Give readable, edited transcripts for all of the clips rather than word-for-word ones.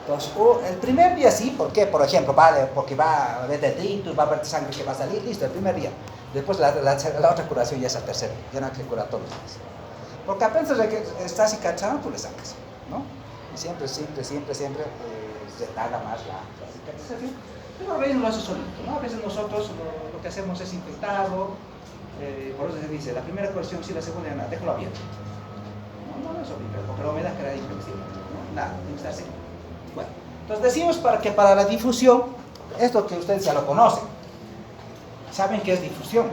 Entonces, el primer día sí, ¿por qué? Por ejemplo, vale, porque va a haber detritus, va a haber sangre que va a salir, listo, el primer día. Después la otra curación ya es el tercer día, ya no hay que curar todos los días. Porque apenas que está cicatrizando, tú le sacas, ¿no? Y siempre se tarda más la cicatrización. Pero a veces lo hace solito, ¿no? A veces nosotros lo que hacemos es infectarlo, por eso se dice, la primera curación sí, la segunda ya nada, déjalo abierto. No es horrible, porque la humedad queda inflexible, ¿no? Nada, tiene que estar seco. Bueno, entonces decimos que para la difusión, esto que ustedes ya lo conocen, ¿saben qué es difusión?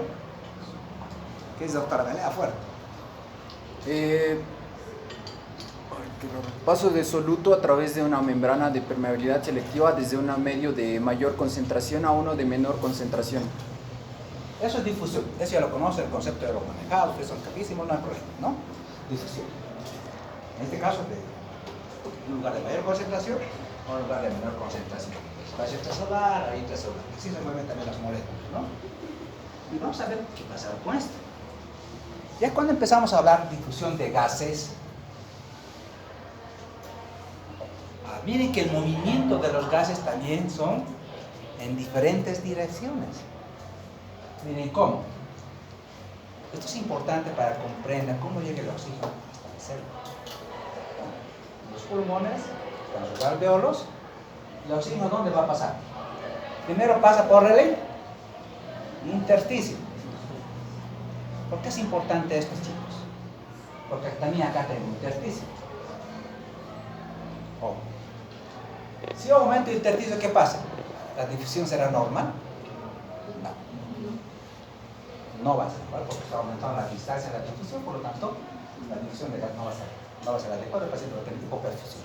¿Qué es, doctora Belén, afuera? Paso de soluto a través de una membrana de permeabilidad selectiva desde un medio de mayor concentración a uno de menor concentración. Eso es difusión, eso ya lo conoce, el concepto de lo manejado, ustedes son capísimos, no hay problema, ¿no? Difusión. En este caso, de un lugar de mayor concentración a un lugar de menor concentración. Espacio intracelular, ahí intracelular. Así se mueven también las moléculas, ¿no? Y vamos a ver qué pasa con esto. Ya cuando empezamos a hablar de difusión de gases, miren que el movimiento de los gases también son en diferentes direcciones. Miren cómo. Esto es importante para comprender cómo llega el oxígeno hasta la célula. Los pulmones, los alveolos, el oxígeno ¿dónde va a pasar? Primero pasa por el intersticio. ¿Por qué es importante esto, chicos? Porque también acá tengo intersticio. Si yo aumento el intersticio, ¿qué pasa? ¿La difusión será normal? No va a ser igual porque está aumentando la distancia de la difusión, por lo tanto, la difusión de gas no va a ser adecuada, el paciente va a tener hipoperfusión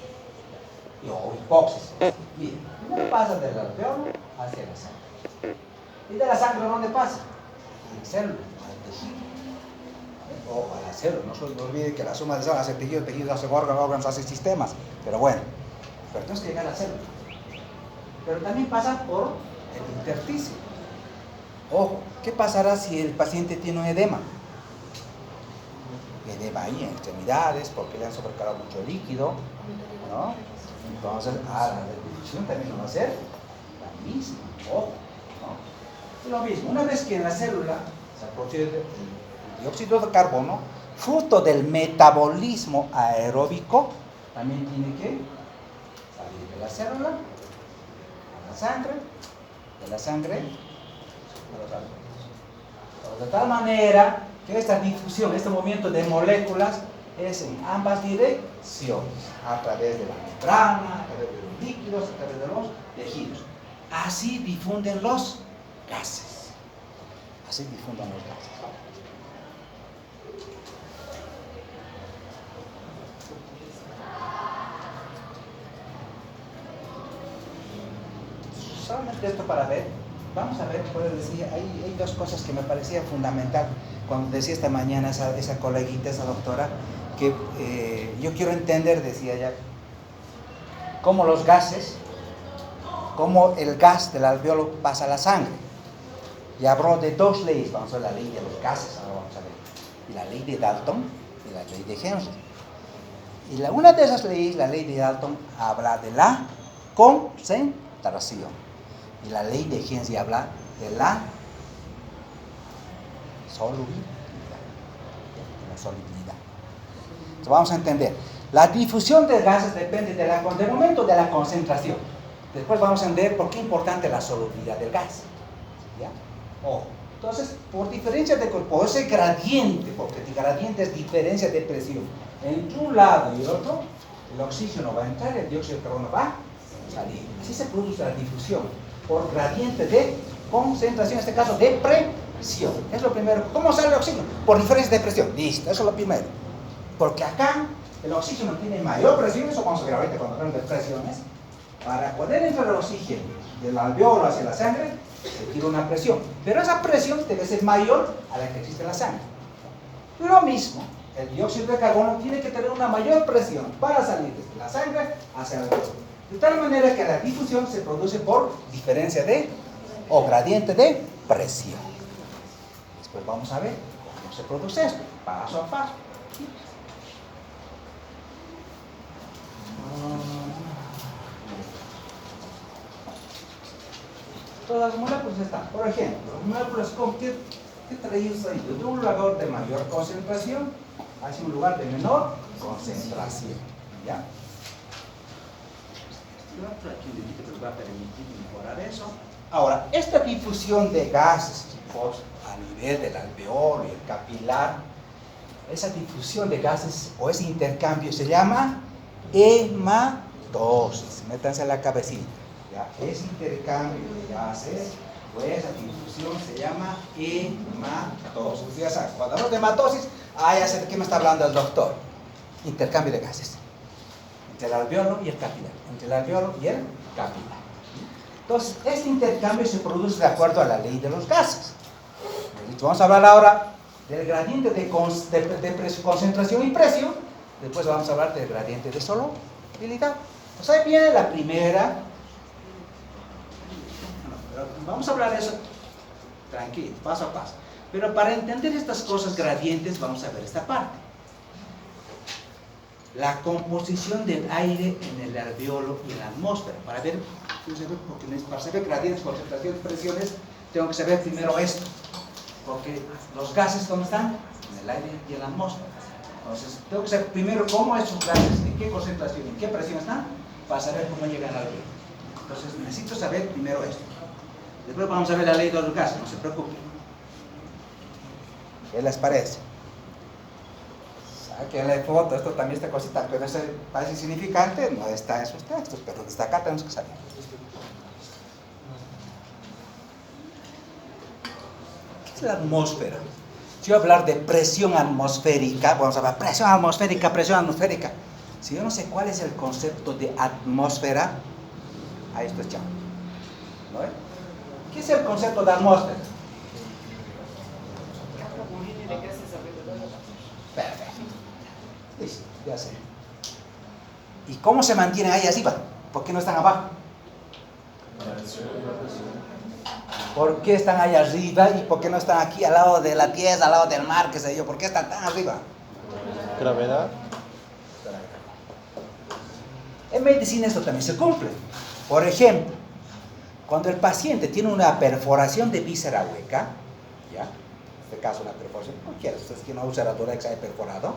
o hipoxis. Bien, primero pasa del alveolo hacia la sangre. ¿Y de la sangre dónde pasa? A la célula, al tejido. O a la célula, no se olvide que la suma de células hace tejido, tejido hace órganos, hace sistemas, pero bueno, pero tenemos que llegar a la célula. Pero también pasa por el intersticio. Ojo, ¿qué pasará si el paciente tiene un edema? Edema ahí en extremidades, porque le han sobrecargado mucho líquido, ¿no? Entonces, la difusión también va a ser la misma, ojo, ¿no? Es lo mismo, una vez que en la célula se produce el dióxido de carbono, fruto del metabolismo aeróbico, también tiene que salir de la célula a la sangre, de la sangre a los alveolos. De tal manera que esta difusión, este movimiento de moléculas es en ambas direcciones, a través de la membrana, a través de los líquidos, a través de los tejidos. Así difunden los gases. Así difunden los gases. Solamente esto para ver, vamos a ver, puedo decir, hay dos cosas que me parecían fundamental cuando decía esta mañana esa coleguita, esa doctora, que yo quiero entender, decía ella, cómo los gases, cómo el gas del alveolo pasa a la sangre. Y habló de dos leyes, vamos a ver la ley de los gases, ahora vamos a ver, y la ley de Dalton y la ley de Henry. Y una de esas leyes, la ley de Dalton, habla de la concentración. Y la ley de Henry habla de la solubilidad. Entonces vamos a entender. La difusión de gases depende del momento de la concentración. Después vamos a entender por qué es importante la solubilidad del gas. ¿Ya? Entonces, por diferencia por ese gradiente, porque el gradiente es diferencia de presión entre un lado y el otro, el oxígeno va a entrar, el dióxido de carbono va a salir. Así se produce la difusión, por gradiente de concentración, en este caso de presión. Es lo primero. ¿Cómo sale el oxígeno? Por diferencia de presión. Listo, eso es lo primero. Porque acá el oxígeno tiene mayor presión, eso vamos a ver ahorita cuando hablamos de presiones. Para poder entrar el oxígeno del alveolo hacia la sangre, se requiere una presión. Pero esa presión debe ser mayor a la que existe en la sangre. Lo mismo, el dióxido de carbono tiene que tener una mayor presión para salir desde la sangre hacia el alveolo. De tal manera que la difusión se produce por diferencia o gradiente de presión. Después vamos a ver cómo se produce esto, paso a paso. Todas las moléculas están. Por ejemplo, las moléculas con ¿qué traídos ahí? De un lugar de mayor concentración hacia un lugar de menor concentración. ¿Ya? Aquí un dedito que nos va a permitir mejorar eso. Ahora, esta difusión de gases a nivel del alveolo y el capilar, esa difusión de gases o ese intercambio se llama hematosis. Métanse en la cabecita. ¿Ya? Ese intercambio de gases o esa difusión se llama hematosis. Ya saben, cuando hablamos de hematosis, ya sé de qué me está hablando el doctor. Intercambio de gases entre el alveolo y el capilar. Entre el alveolo y el capilar. Entonces, este intercambio se produce de acuerdo a la ley de los gases. Vamos a hablar ahora del gradiente de concentración y presión. Después vamos a hablar del gradiente de solubilidad. Entonces, ahí viene la primera. Vamos a hablar de eso tranquilo, paso a paso. Pero para entender estas cosas gradientes, vamos a ver esta parte. La composición del aire en el alveolo y en la atmósfera. Para saber gradientes, concentraciones, presiones, tengo que saber primero esto. Porque los gases, ¿dónde están? En el aire y en la atmósfera. Entonces, tengo que saber primero cómo esos gases, en qué concentración, en qué presión están, para saber cómo llegan al alveolo. Entonces, necesito saber primero esto. Después vamos a ver la ley de los gases, no se preocupen. ¿Qué les parece? Sáquenle foto, esto también, esta cosita, que no se parece insignificante, no está en sus textos, pero desde acá tenemos que saber. ¿Qué es la atmósfera? Si yo voy a hablar de presión atmosférica, vamos a hablar presión atmosférica. Si yo no sé cuál es el concepto de atmósfera, ahí estoy ya. ¿No es? ¿Qué es el concepto de atmósfera? Perfecto. Listo, ya sé. ¿Y cómo se mantienen ahí arriba? ¿Por qué no están abajo? ¿Por qué están ahí arriba y por qué no están aquí al lado de la tierra, al lado del mar, qué sé yo? ¿Por qué están tan arriba? Gravedad. En medicina esto también se cumple. Por ejemplo, cuando el paciente tiene una perforación de víscera hueca, ¿ya? En este caso una perforación, cualquiera, ustedes tienen una úlcera torácica que se haya perforado,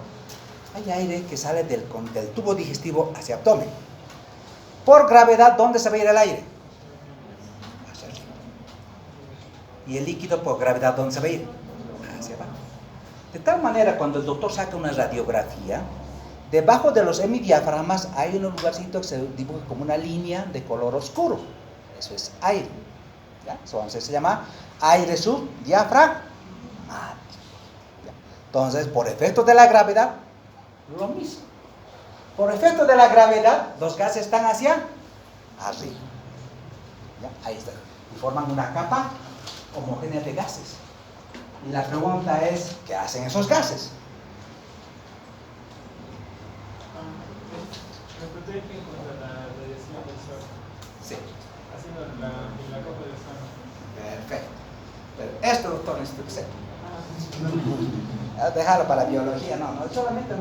hay aire que sale del tubo digestivo hacia el abdomen. Por gravedad, ¿dónde se va a ir el aire? Hacia arriba. Y el líquido por gravedad, ¿dónde se va a ir? Hacia abajo. De tal manera, cuando el doctor saca una radiografía, debajo de los hemidiafragmas hay un lugarcito que se dibuja como una línea de color oscuro. Eso es aire. ¿Ya? Entonces se llama aire subdiafragmático. Entonces, por efecto de la gravedad, lo mismo. Por efecto de la gravedad, los gases están hacia arriba. ¿Ya? Ahí está. Y forman una capa homogénea de gases. Y la pregunta es, ¿qué hacen esos gases? ¿Me protegen contra la radiación del sol? Sí. Haciendo la capa de ozono. Perfecto. Pero esto, doctor, necesito que sepa. Dejarlo para biología, no solamente el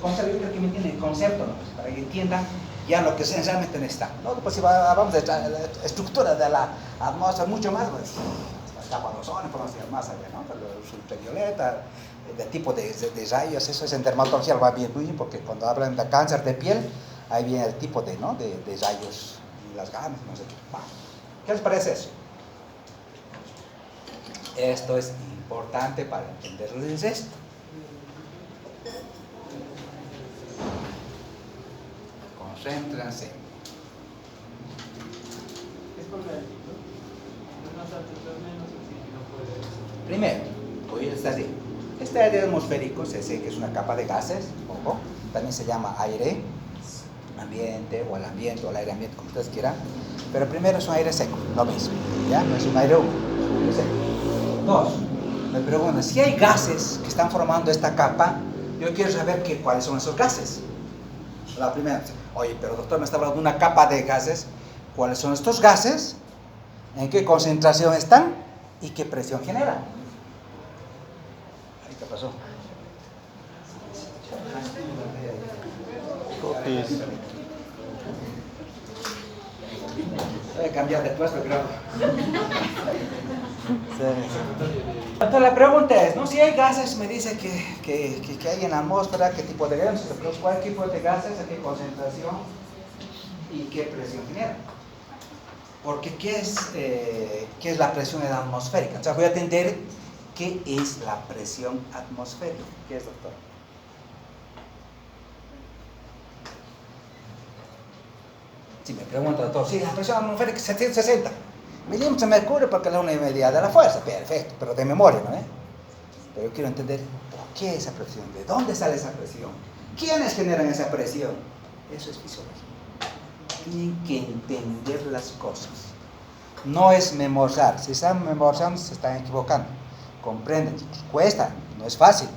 concepto, yo creo que me entienden el concepto, ¿no? Para que entiendan ya lo que realmente necesitan. ¿No? Pues si hablamos de la estructura de la atmósfera, mucho más, pues, la capa de ozono, podemos ir más allá, ¿no? Pero el ultravioleta, de tipo de rayos, eso es en dermatología, lo va bien, porque cuando hablan de cáncer de piel, ahí viene el tipo de rayos, y las gamas, no sé qué. ¿Qué les parece eso? Esto es importante para entenderles esto. Concéntrense. Es por la altitud. Más alto estás menos oxígeno puede. Primero, hoy está así. Este aire atmosférico se dice que es una capa de gases, ojo, también se llama aire ambiente o el ambiente o el aire ambiente, como ustedes quieran. Pero primero es un aire seco, lo mismo, ¿ya? No es un aire húmedo, es un aire seco. Dos, me preguntan, si hay gases que están formando esta capa, yo quiero saber cuáles son esos gases. La primera, oye, pero doctor, me está hablando de una capa de gases, ¿cuáles son estos gases? ¿En qué concentración están? ¿Y qué presión generan? ¿Qué pasó? Voy a cambiar de puesto, creo. Entonces la pregunta es, ¿no? Si hay gases, me dice que hay en la atmósfera, ¿qué tipo de gases? ¿Cuál tipo de gases, a qué concentración y qué presión genera? Porque ¿qué es la presión atmosférica? O sea, voy a entender qué es la presión atmosférica. ¿Qué es, doctor? Si me pregunta, doctor, sí, la presión atmosférica es 760 milímetros de mercurio porque es la unidad medida de la fuerza. Perfecto, pero de memoria, ¿no? Pero yo quiero entender por qué esa presión, de dónde sale esa presión, quiénes generan esa presión. Eso es fisiología. Tienen que entender las cosas. No es memorizar. Si están memorizando, se están equivocando. Comprenden, chicos. Cuesta, no es fácil.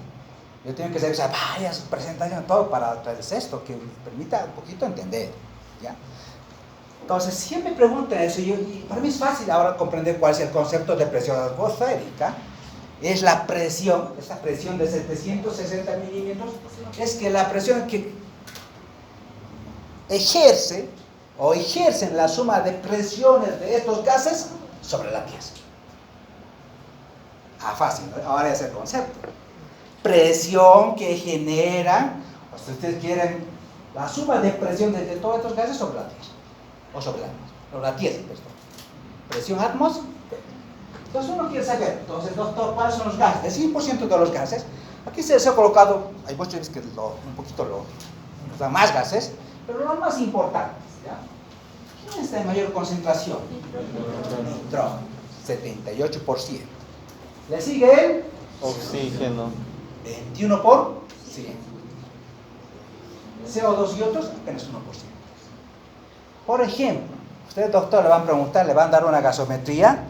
Yo tengo que hacer varias presentaciones, todo para traerles esto, que me permita un poquito entender. ¿Ya? Entonces, siempre preguntan eso, y para mí es fácil ahora comprender cuál es el concepto de presión atmosférica. Es la presión, esta presión de 760 milímetros, es que la presión que ejercen la suma de presiones de estos gases sobre la Tierra. Fácil, ¿no? Ahora es el concepto. Presión que generan, o si ustedes quieren, la suma de presión de todos estos gases sobre la Tierra. O sobre la Tierra, perdón. Presión atmosférica. Entonces uno quiere saber, entonces, doctor, ¿cuáles son los gases? El 100% de los gases. Aquí se ha colocado, hay muchos que un poquito nos dan más gases, pero los más importantes, ¿ya? ¿Quién está en mayor concentración? Nitrógeno, 78%. ¿Le sigue el? Oxígeno. 21 por 100. CO2 y otros, apenas 1%. Por ejemplo, ustedes, doctor, le van a preguntar, le van a dar una gasometría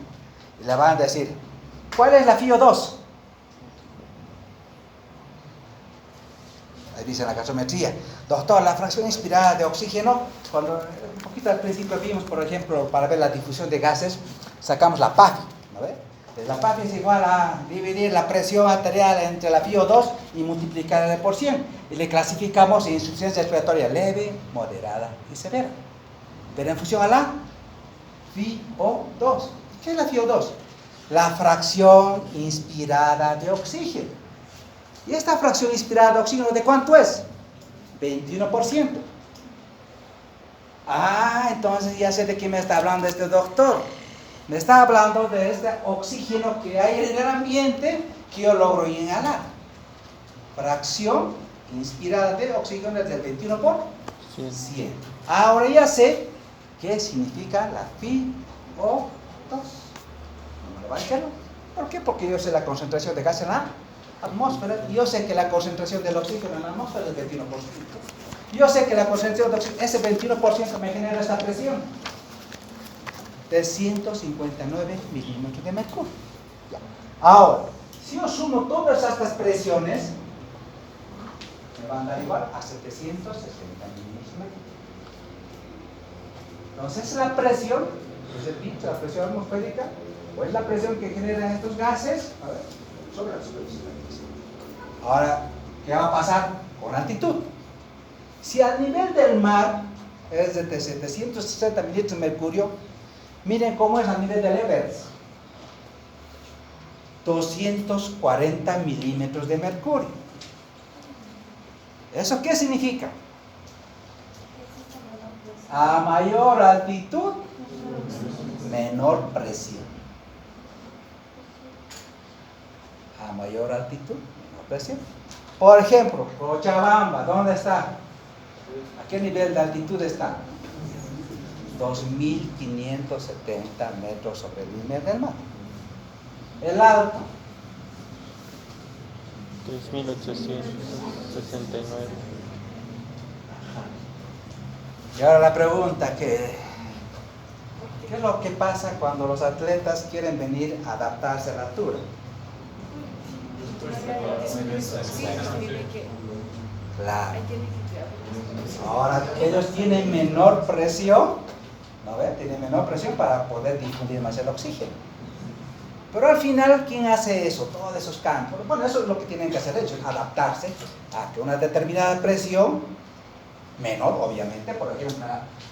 y le van a decir, ¿cuál es la FiO2? Ahí dice la gasometría. Doctor, la fracción inspirada de oxígeno, cuando un poquito al principio vimos, por ejemplo, para ver la difusión de gases, sacamos la PAFI, ¿no ve? La PAFI es igual a dividir la presión arterial entre la FiO2 y multiplicarla por 100. Y le clasificamos en insuficiencia respiratoria leve, moderada y severa. Pero en función a la FiO2. ¿Qué es la FiO2? La fracción inspirada de oxígeno. ¿Y esta fracción inspirada de oxígeno de cuánto es? 21%. Entonces ya sé de quién me está hablando este doctor. Me está hablando de este oxígeno que hay en el ambiente que yo logro inhalar. Fracción inspirada de oxígeno es del 21 por 100. Ahora ya sé qué significa la FiO2. No me lo van a echar. ¿Por qué? Porque yo sé la concentración de gas en la atmósfera. Yo sé que la concentración del oxígeno en la atmósfera es del 21%. Yo sé que la concentración de oxígeno, ese 21% me genera esta presión de 159 milímetros de mercurio. Ya. Ahora, si yo sumo todas estas presiones, me van a dar igual a 760 milímetros de mercurio. Entonces la presión, es el dicho, la presión atmosférica, o es la presión que generan estos gases, a ver, sobre la superficie de la Tierra. Ahora, ¿qué va a pasar con la altitud? Si al nivel del mar es de 760 milímetros de mercurio, miren cómo es a nivel del Everest. 240 milímetros de mercurio. ¿Eso qué significa? A mayor altitud, menor presión. A mayor altitud, menor presión. Por ejemplo, Cochabamba, ¿dónde está? ¿A qué nivel de altitud está? 2.570 metros sobre el nivel del mar. El alto. 3.869. Y ahora la pregunta ¿qué es lo que pasa cuando los atletas quieren venir a adaptarse a la altura? Claro. Ahora ellos tienen menor presión, ¿no ve? Tienen menor presión para poder difundir más el oxígeno. Pero al final, ¿quién hace eso? Todos esos campos. Bueno, eso es lo que tienen que hacer ellos, adaptarse a que una determinada presión menor, obviamente. Por ejemplo,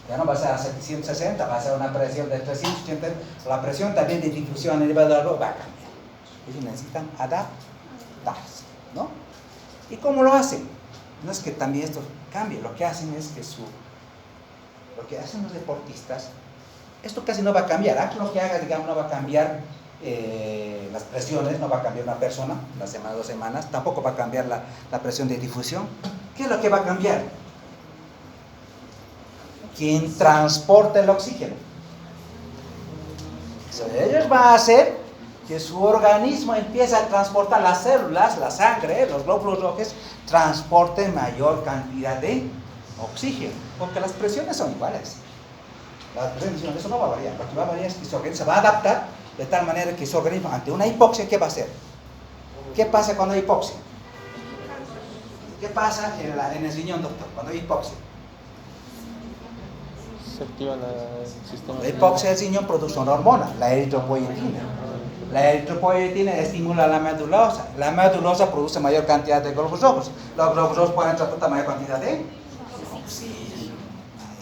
ya no va a ser a 760, va a ser una presión de 380. La presión también de difusión a nivel del agua va a cambiar. Ellos necesitan adaptarse, ¿no? ¿Y cómo lo hacen? No es que también esto cambie, lo que hacen es que lo que hacen los deportistas, esto casi no va a cambiar. Aquí lo que haga, digamos, no va a cambiar las presiones, no va a cambiar una persona, una semana, 2 semanas, tampoco va a cambiar la presión de difusión. ¿Qué es lo que va a cambiar? ¿Quién transporta el oxígeno? Ellos van a hacer que su organismo empiece a transportar las células, la sangre, los glóbulos rojos, transporten mayor cantidad de oxígeno, porque las presiones son iguales. Las presiones, eso no va a variar. Lo que va a variar es que su organismo se va a adaptar de tal manera que su organismo, ante una hipoxia, ¿qué va a hacer? ¿Qué pasa cuando hay hipoxia? ¿Qué pasa en el riñón, doctor, cuando hay hipoxia? Se activa el sistema. La hipoxia del riñón produce una hormona, la eritropoyetina. La eritropoyetina estimula la medulosa. La medulosa produce mayor cantidad de glóbulos rojos. Los glóbulos rojos pueden transportar mayor cantidad de oxígeno.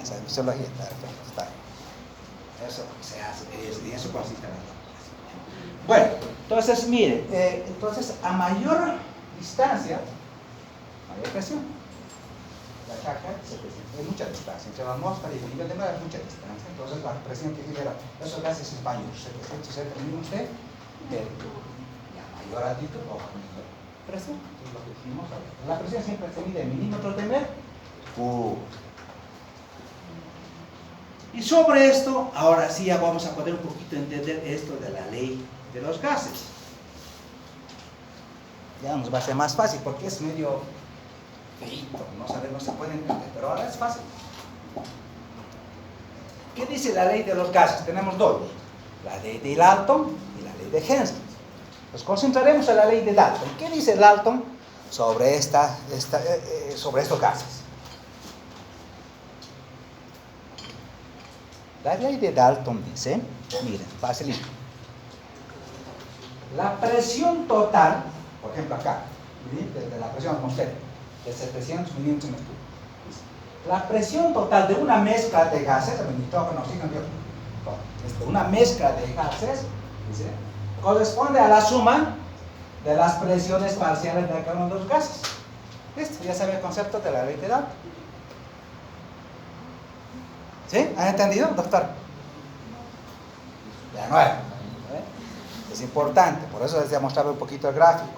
Esa es fisiología, perfecto, está bien. Eso se hace, y eso consiste en la doctora. Bueno, entonces mire, entonces a mayor distancia, mayor presión. La caja es mucha distancia, entre la atmósfera y el nivel de mar es mucha distancia, entonces la presión que libera esos gases es mayor, 760 usted, a mayor altitud o a menor presión, es lo que dijimos ahora. La presión siempre se mide en milímetros de mercurio. Y sobre esto, ahora sí ya vamos a poder un poquito entender esto de la ley de los gases. Ya nos va a ser más fácil porque es medio feito, no sabemos, se puede entender, pero ahora es fácil. ¿Qué dice la ley de los gases? Tenemos dos, la ley de Dalton y la ley de Henry. Nos concentraremos en la ley de Dalton. ¿Qué dice Dalton sobre, sobre estos gases? La ley de Dalton dice, miren, facilito. La presión total, por ejemplo acá, desde la presión atmosférica, de 700 milímetros mercurio. La presión total de una mezcla de gases, el nitrógeno, oxígeno, una mezcla de gases, ¿sí?, corresponde a la suma de las presiones parciales de cada uno de los gases. ¿Listo? Ya sabe el concepto de la ley de Dalton. ¿Sí? ¿Han entendido, doctor? De nuevo. Es importante, por eso les he mostrado un poquito el gráfico.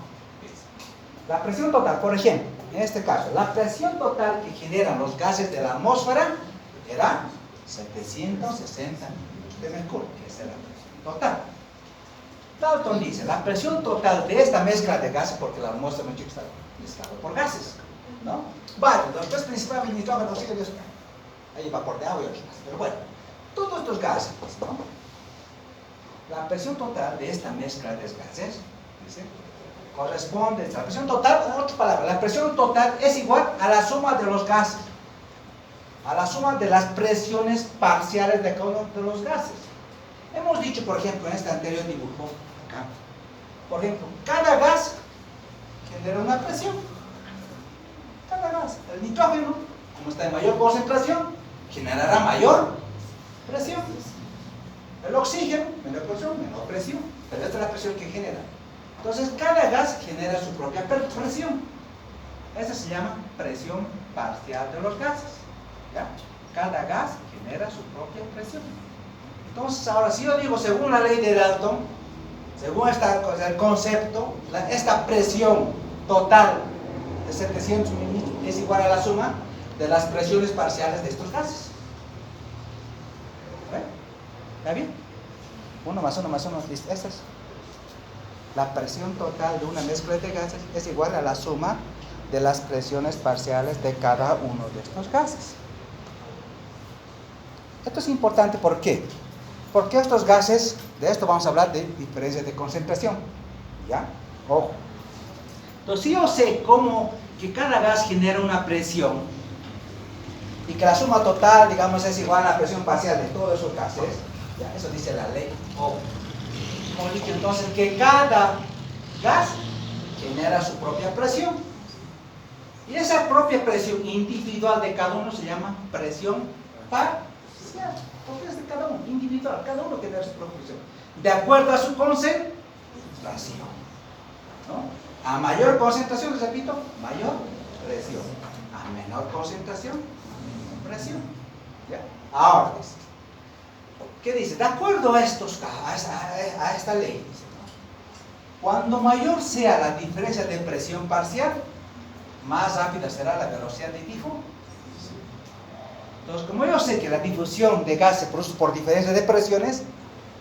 La presión total, por ejemplo, en este caso, la presión total que generan los gases de la atmósfera era 760 milímetros de mercurio, que es la presión total. Dalton dice, la presión total de esta mezcla de gases, porque la atmósfera no está mezclada por gases, ¿no? Vale, los tres principales nitrógeno, oxígeno, hay vapor de agua y otros gases, pero bueno, todos estos gases, ¿no? La presión total de esta mezcla de gases, dice, corresponde, la presión total, en otras palabras, la presión total es igual a la suma de los gases, a la suma de las presiones parciales de cada uno de los gases. Hemos dicho, por ejemplo, en este anterior dibujo, acá, por ejemplo, cada gas genera una presión. Cada gas, el nitrógeno, como está en mayor concentración, generará mayor presión. El oxígeno, menor presión, pero esta es la presión que genera. Entonces, cada gas genera su propia presión. Esa se llama presión parcial de los gases. ¿Ya? Cada gas genera su propia presión. Entonces, ahora, si yo digo, según la ley de Dalton, según el concepto, esta presión total de 700 mililitros es igual a la suma de las presiones parciales de estos gases. ¿Está bien? 1 más 1 más 1, esta es. La presión total de una mezcla de gases es igual a la suma de las presiones parciales de cada uno de estos gases. Esto es importante, ¿por qué? Porque estos gases, de esto vamos a hablar de diferencias de concentración. ¿Ya? Ojo. Entonces, si yo sé cómo que cada gas genera una presión y que la suma total, digamos, es igual a la presión parcial de todos esos gases, ¿ya? Eso dice la ley Ohm. Hemos dicho entonces que cada gas genera su propia presión. Y esa propia presión individual de cada uno se llama presión parcial, porque es de cada uno, individual, cada uno tiene su propia presión, de acuerdo a su concentración, ¿no? A mayor concentración, les repito, mayor presión, a menor concentración, menor presión. ¿Ya? Ahora, ¿qué dice? De acuerdo a esta ley, dice, ¿no? Cuando mayor sea la diferencia de presión parcial, más rápida será la velocidad de difusión. Entonces, como yo sé que la difusión de gas se produce por diferencia de presiones,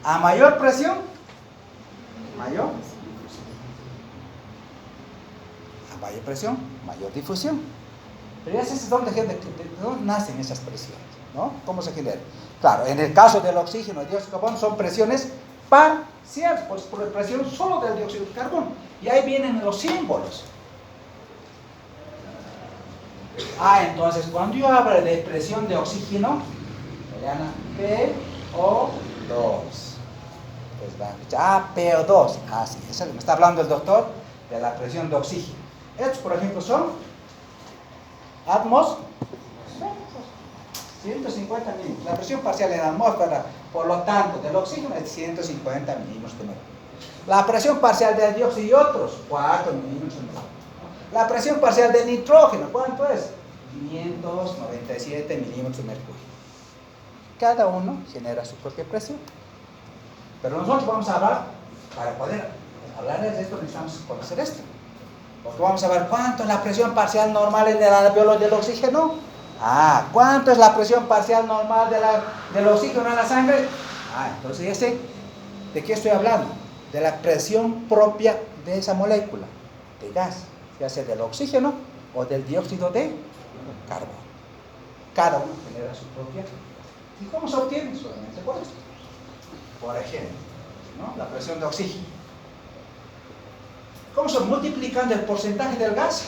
a mayor presión, mayor difusión. A mayor presión, mayor difusión. Pero ya sabes de dónde nacen esas presiones, ¿no? ¿Cómo se genera? Claro, en el caso del oxígeno y dióxido de carbono son presiones parciales, pues por presión solo del dióxido de carbono. Y ahí vienen los símbolos. Entonces cuando yo hablo de presión de oxígeno, me llama PO2. Pues van a PO2. Sí, eso me está hablando el doctor de la presión de oxígeno. Estos, por ejemplo, son atmósferos. 150 milímetros. La presión parcial en la atmósfera, por lo tanto, del oxígeno es 150 milímetros de mercurio. La presión parcial del dióxido y otros, 4 milímetros de mercurio. La presión parcial del nitrógeno, ¿cuánto es? 597 milímetros de mercurio. Cada uno genera su propia presión. Pero nosotros vamos a hablar, para poder hablar de esto necesitamos conocer esto. Porque vamos a ver cuánto es la presión parcial normal en el alveolo del oxígeno. ¿Cuánto es la presión parcial normal del oxígeno en la sangre? Entonces ya sé de qué estoy hablando. De la presión propia de esa molécula de gas, ya sea del oxígeno o del dióxido de carbono. Cada uno genera su propia. ¿Y cómo se obtiene? Solamente por esto. Por ejemplo, ¿no? La presión de oxígeno. ¿Cómo se multiplicando el porcentaje del gas?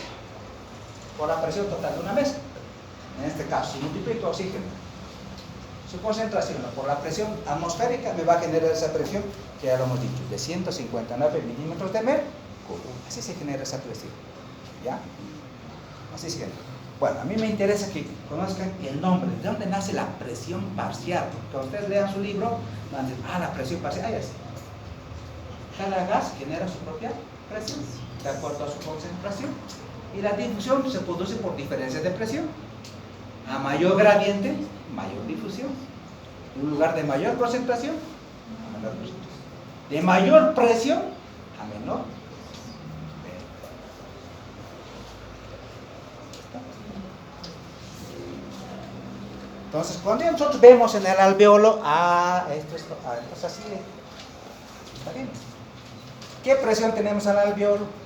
Por la presión total de una mezcla. En este caso, si multiplico oxígeno, su concentración por la presión atmosférica me va a generar esa presión que ya lo hemos dicho, de 159 milímetros de mercurio. Así se genera esa presión. ¿Ya? Así se genera. Bueno, a mí me interesa que conozcan el nombre, de dónde nace la presión parcial. Cuando ustedes lean su libro, van a decir, la presión parcial, ya está. Cada gas genera su propia presión, de acuerdo a su concentración. Y la difusión se produce por diferencia de presión. A mayor gradiente, mayor difusión. En un lugar de mayor concentración, a menor concentración. De mayor presión, a menor. Entonces, cuando nosotros vemos en el alveolo, entonces así está bien. ¿Qué presión tenemos en el alveolo?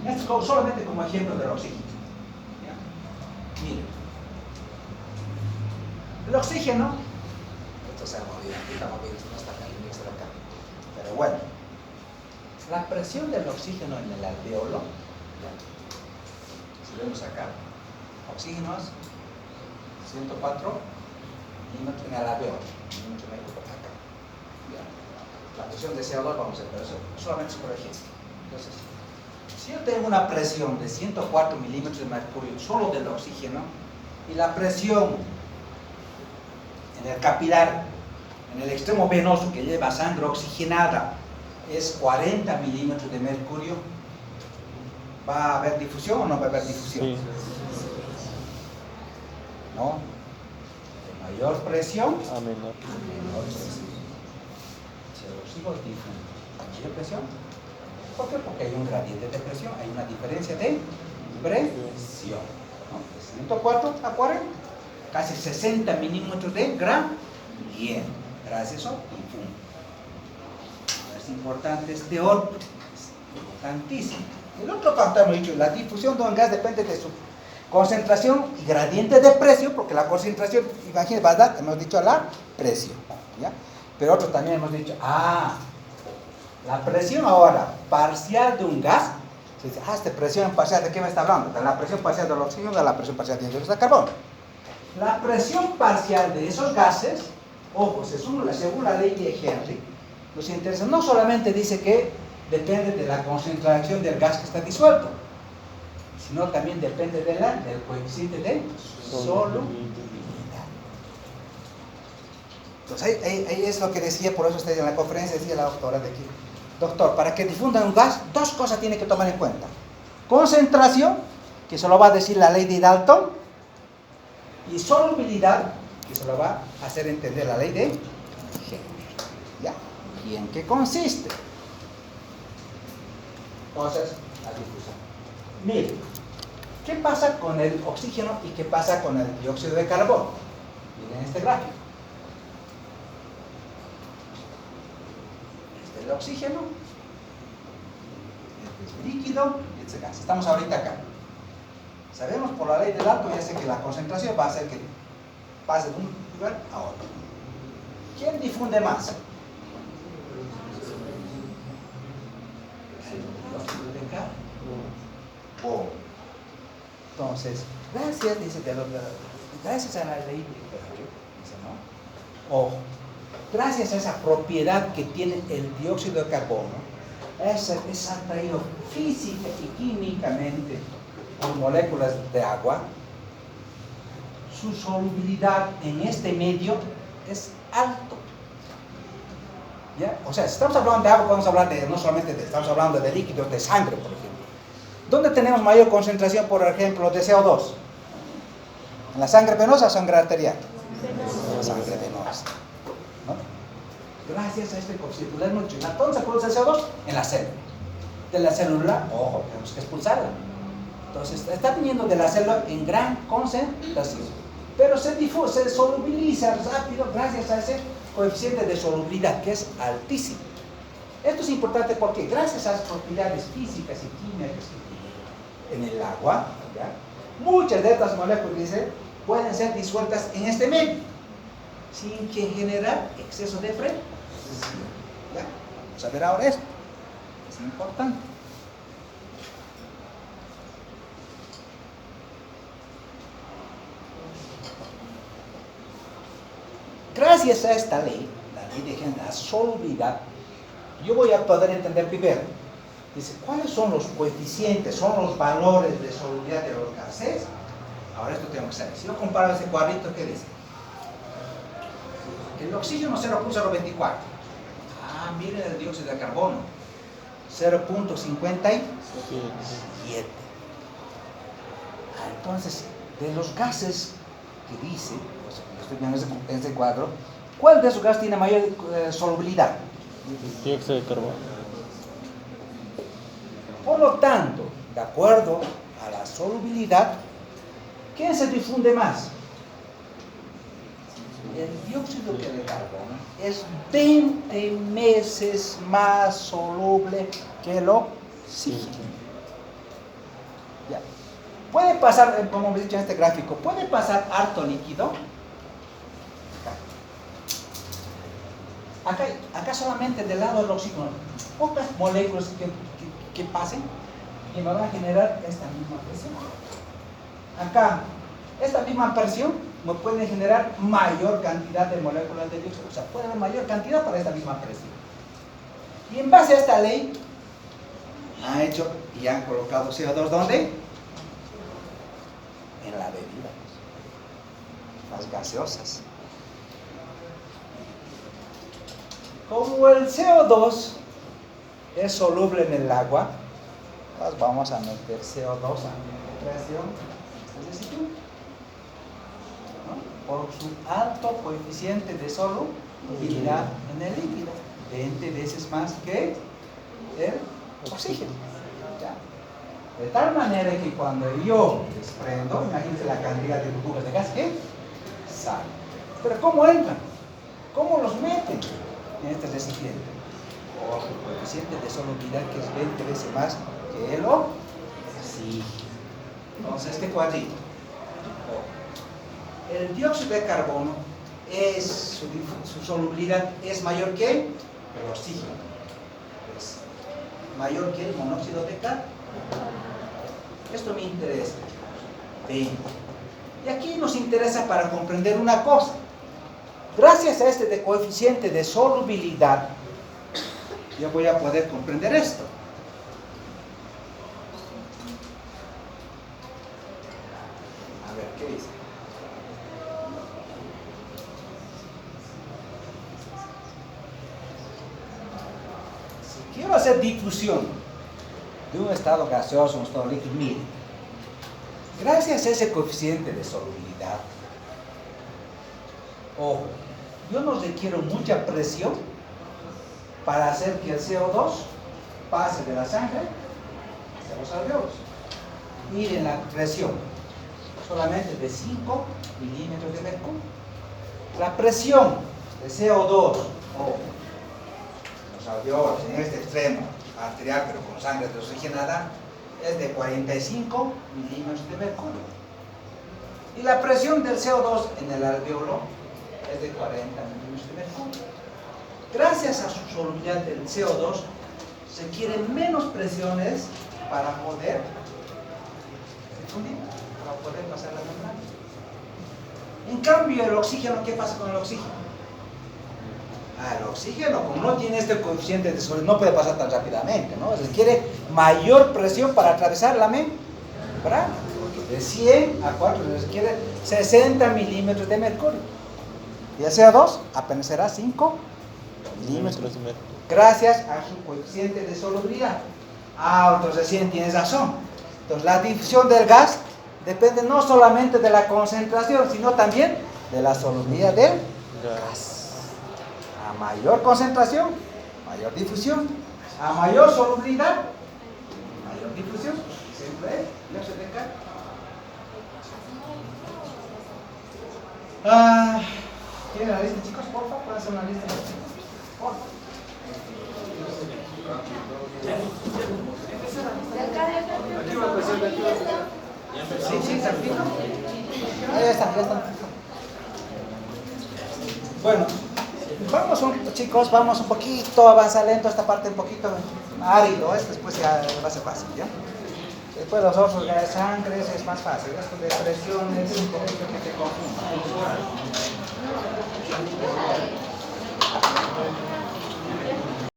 Esto es solamente como ejemplo del oxígeno. ¿Ya? Miren. El oxígeno, esto se ha movido, no está acá, pero bueno, la presión del oxígeno en el alveolo, ¿ya? Si vemos acá, oxígeno es 104 milímetros en el alveolo, milímetros por acá. ¿Ya? La presión de CO2 vamos a ver, pero eso solamente es por ejemplo. Entonces, si yo tengo una presión de 104 milímetros de mercurio solo del oxígeno y la presión en el capilar, en el extremo venoso que lleva sangre oxigenada, es 40 milímetros de mercurio, ¿va a haber difusión o no va a haber difusión? Sí. ¿No? De mayor presión A menor. menor presión. Si el oxígeno difunde a mayor presión, ¿por qué? Porque hay un gradiente de presión, hay una diferencia de presión, ¿no? De 104 a 40. Casi 60 milímetros de gradiente. Gracias a eso, difunde. Es importante este orden, es importantísimo. El otro factor, hemos dicho, la difusión de un gas depende de su concentración y gradiente de presión, porque la concentración, imagínense, va a dar, hemos dicho, la presión. ¿Ya? Pero otro también hemos dicho, la presión ahora parcial de un gas Se dice, esta presión parcial, ¿de qué me está hablando? De la presión parcial del oxígeno, de la presión parcial del dióxido de carbono. La presión parcial de esos gases, ojo, según la ley de Henry, nos interesa, no solamente dice que depende de la concentración del gas que está disuelto, sino también depende del coeficiente de solubilidad. Entonces, ahí es lo que decía, por eso usted en la conferencia decía la doctora de aquí, doctor, para que difundan un gas, dos cosas tiene que tomar en cuenta. Concentración, que se lo va a decir la ley de Dalton, y solubilidad, que se lo va a hacer entender la ley de Henry. ¿Ya? ¿Y en qué consiste? Entonces, la difusión. Miren, ¿qué pasa con el oxígeno y qué pasa con el dióxido de carbono? Miren este gráfico. Este es el oxígeno, este es el líquido y este es el gas. Estamos ahorita acá. Sabemos por la ley del Dalton, ya sé que la concentración va a hacer que pase de un lugar a otro. ¿Quién difunde más? El dióxido de carbono. Entonces, gracias a la ley de Henry, dice, ¿no? Ojo, gracias a esa propiedad que tiene el dióxido de carbono, es atraído física y químicamente por moléculas de agua, su solubilidad en este medio es alto. ¿Ya? O sea, si estamos hablando de agua, podemos hablar de, no solamente estamos hablando de líquidos, de sangre, por ejemplo. ¿Dónde tenemos mayor concentración, por ejemplo, de CO2? ¿En la sangre venosa o sangre arterial? La sangre venosa, ¿no? Gracias a este coeficiente. ¿Dónde se produce el CO2? En la célula. De la célula, ojo, tenemos que expulsarla. Entonces, está viniendo de la célula en gran concentración. Pero se solubiliza rápido gracias a ese coeficiente de solubilidad, que es altísimo. Esto es importante porque gracias a las propiedades físicas y químicas que tiene en el agua, ¿ya? Muchas de estas moléculas, dice, pueden ser disueltas en este medio, sin que generar exceso de presión. ¿Ya? Vamos a ver ahora esto. Es importante. Gracias a esta ley, la ley de Henry, la solubilidad, yo voy a poder entender primero. Dice, ¿cuáles son los coeficientes, son los valores de solubilidad de los gases? Ahora esto tengo que saber. Si yo comparo ese cuadrito, ¿qué dice? El oxígeno 0.024. Ah, miren el dióxido de carbono. 0.57. Entonces, de los gases que dice, pues, estoy viendo ese cuadro, ¿cuál de esos gases tiene mayor solubilidad? Dióxido de carbono. Por lo tanto, de acuerdo a la solubilidad, ¿quién se difunde más? El dióxido de carbono es 20 veces más soluble que el oxígeno. Ya. Puede pasar, como hemos dicho en este gráfico, puede pasar harto líquido. Acá solamente del lado del oxígeno, pocas moléculas que pasen y me van a generar esta misma presión. Acá, esta misma presión me puede generar mayor cantidad de moléculas de dióxido, o sea, puede haber mayor cantidad para esta misma presión. Y en base a esta ley, han hecho y han colocado CO2, ¿dónde? En la bebida, las gaseosas. Como el CO2 es soluble en el agua, pues vamos a meter CO2 a presión, es decir, ¿no? Por su alto coeficiente de solubilidad en el líquido, 20 veces más que el oxígeno. ¿Ya? De tal manera que cuando yo desprendo, imagínense la cantidad de burbujas de gas que sale. Pero ¿cómo entran? ¿Cómo los meten en este recipiente? Por el coeficiente de solubilidad, que es 20 veces más que el oxígeno. Entonces, este cuadrito, el dióxido de carbono su solubilidad es mayor que el oxígeno, es mayor que el monóxido de carbono. Esto me interesa. 20. Y aquí nos interesa para comprender una cosa. Gracias a este coeficiente de solubilidad, yo voy a poder comprender esto. A ver, ¿qué dice? Si quiero hacer difusión de un estado gaseoso a un estado líquido, miren, gracias a ese coeficiente de solubilidad, ojo, yo no requiero mucha presión para hacer que el CO2 pase de la sangre hacia los alveolos. Miren la presión, solamente de 5 milímetros de mercurio. La presión de CO2 o los alveolos en este extremo arterial, pero con sangre desoxigenada, es de 45 milímetros de mercurio. Y la presión del CO2 en el alveolo es de 40 milímetros de mercurio. Gracias a su solubilidad del CO2, se quieren menos presiones para poder pasar la membrana. En cambio, el oxígeno, ¿qué pasa con el oxígeno? El oxígeno, como no tiene este coeficiente de solubilidad, no puede pasar tan rápidamente, ¿no? Se requiere mayor presión para atravesar la membrana. De 100 a 4 se requiere 60 milímetros de mercurio. Y el CO2 apenas será 5 milímetros de mercurio. Gracias a su coeficiente de solubilidad. Entonces sí tienes razón. Entonces la difusión del gas depende no solamente de la concentración, sino también de la solubilidad del gas. A mayor concentración, mayor difusión. A mayor solubilidad, mayor difusión. Siempre no se te cae. ¿Tienen la lista, chicos? Por favor, pueden hacer una lista. Por favor. Sí, está fijo. Ahí está, ya está. Bueno, chicos, vamos un poquito, avanza lento esta parte, un poquito árido, después ya va a ser fácil, ¿ya? Después los otros de sangre es más fácil, esto de presión es un poquito que te confunda.